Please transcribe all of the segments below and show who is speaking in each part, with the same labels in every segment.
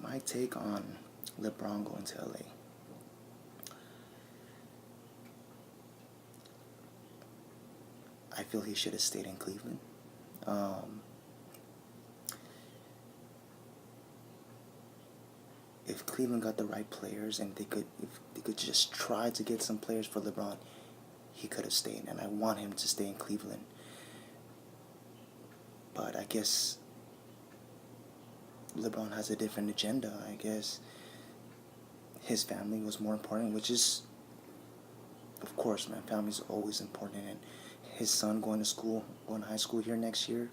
Speaker 1: My take on LeBron going to LA. I feel he should have stayed in Cleveland. Um, if Cleveland got the right players and if they could just try to get some players for LeBron, he could have stayed. And I want him to stay in Cleveland. But I guess LeBron has a different agenda. I guess his family was more important, which is, of course, man, family's always important. And his son going to school, going to high school here next year,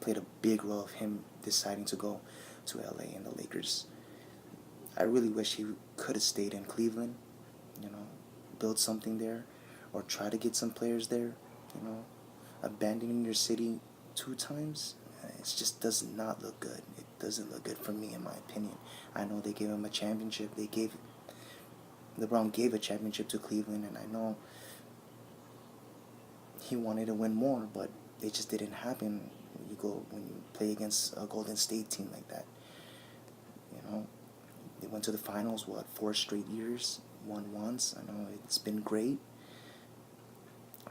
Speaker 1: played a big role of him deciding to go to LA and the Lakers. I really wish he could have stayed in Cleveland, you know, build something there, or try to get some players there, you know. Abandoning your city 2 times, it just does not look good. It doesn't look good for me, in my opinion. I know they gave him a championship. LeBron gave a championship to Cleveland, and I know he wanted to win more, but it just didn't happen when you play against a Golden State team like that. You know, they went to the finals, 4 straight years, won once. I know it's been great,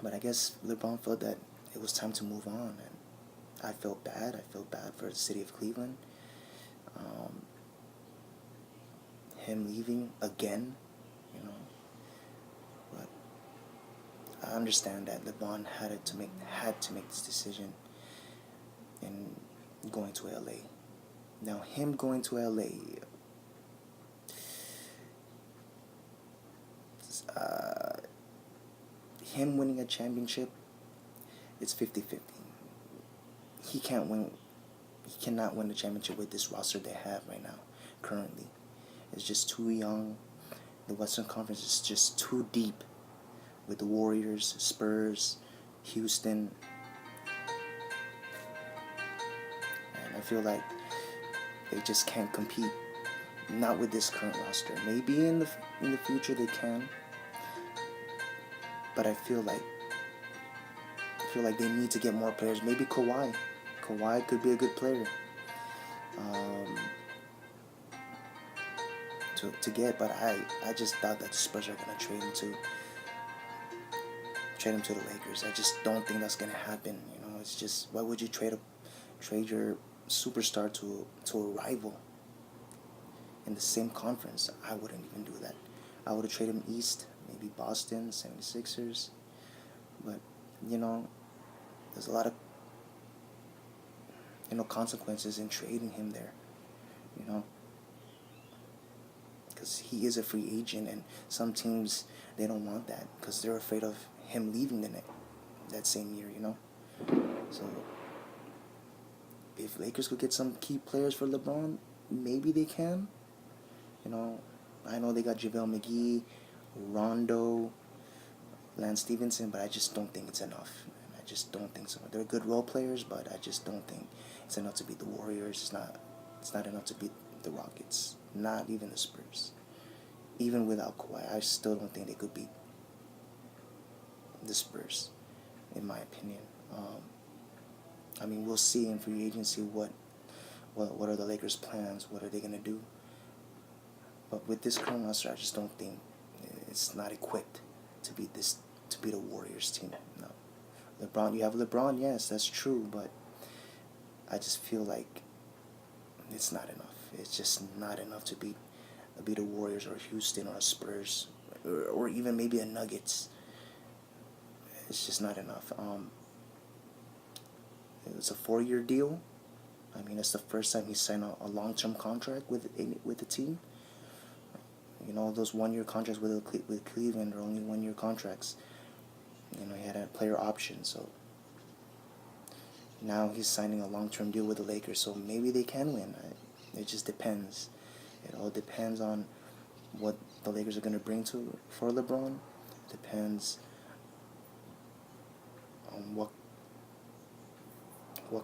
Speaker 1: but I guess LeBron felt that it was time to move on, and I felt bad. I felt bad for the city of Cleveland. Him leaving again, you know. But I understand that LeBron had to make this decision in going to LA. Now him going to LA, him winning a championship, it's 50-50. He can't win. He cannot win the championship with this roster they have right now. Currently, it's just too young. The Western Conference is just too deep with the Warriors, Spurs, Houston, and I feel like they just can't compete. Not with this current roster. Maybe in the future they can, but I feel like they need to get more players. Maybe Kawhi. Kawhi could be a good player to get, but I just thought that the Spurs are gonna trade him to the Lakers. I just don't think that's gonna happen. You know, it's just, why would you trade your superstar to a rival in the same conference? I wouldn't even do that. I would have traded him east, maybe Boston, 76ers. But, you know, there's a lot of, consequences in trading him there, you know, because he is a free agent, and some teams, they don't want that because they're afraid of him leaving that same year, you know. So if Lakers could get some key players for LeBron, maybe they can. You know, I know they got JaVale McGee, Rondo, Lance Stevenson, but I just don't think it's enough. I just don't think so. They're good role players, but I just don't think it's enough to beat the Warriors. It's not enough to beat the Rockets. Not even the Spurs. Even without Kawhi, I still don't think they could beat the Spurs, in my opinion. I mean, we'll see in free agency what are the Lakers' plans. What are they gonna do? But with this current roster, I just don't think it's not equipped to beat a Warriors team. No. LeBron, you have LeBron, yes, that's true, but I just feel like it's not enough. It's just not enough to beat a Warriors or Houston or a Spurs or even maybe a Nuggets. It's just not enough. It's a 4-year deal. I mean, it's the first time he signed a long-term contract with the team. You know, those 1-year contracts with Cleveland are only 1-year contracts. You know, he had a player option, so now he's signing a long-term deal with the Lakers, so maybe they can win. It just depends. It all depends on what the Lakers are going to bring for LeBron. It depends on what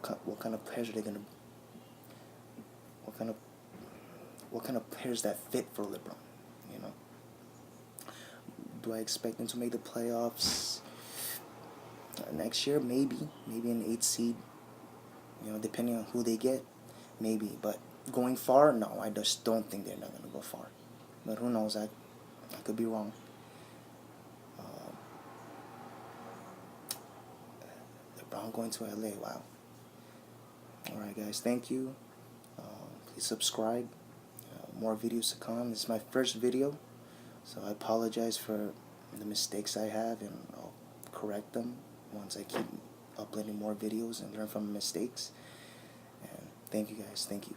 Speaker 1: kind of players are they going to, what kind of players that fit for LeBron, you know. Do I expect them to make the playoffs next year? Maybe an 8 seed, you know, depending on who they get, maybe. But going far, no, I just don't think they're not going to go far. But who knows? I could be wrong. LeBron going to LA. Wow. All right, guys. Thank you. Please subscribe. More videos to come. This is my first video, so I apologize for the mistakes I have, and I'll correct them once I keep uploading more videos and learn from mistakes. And thank you, guys. Thank you.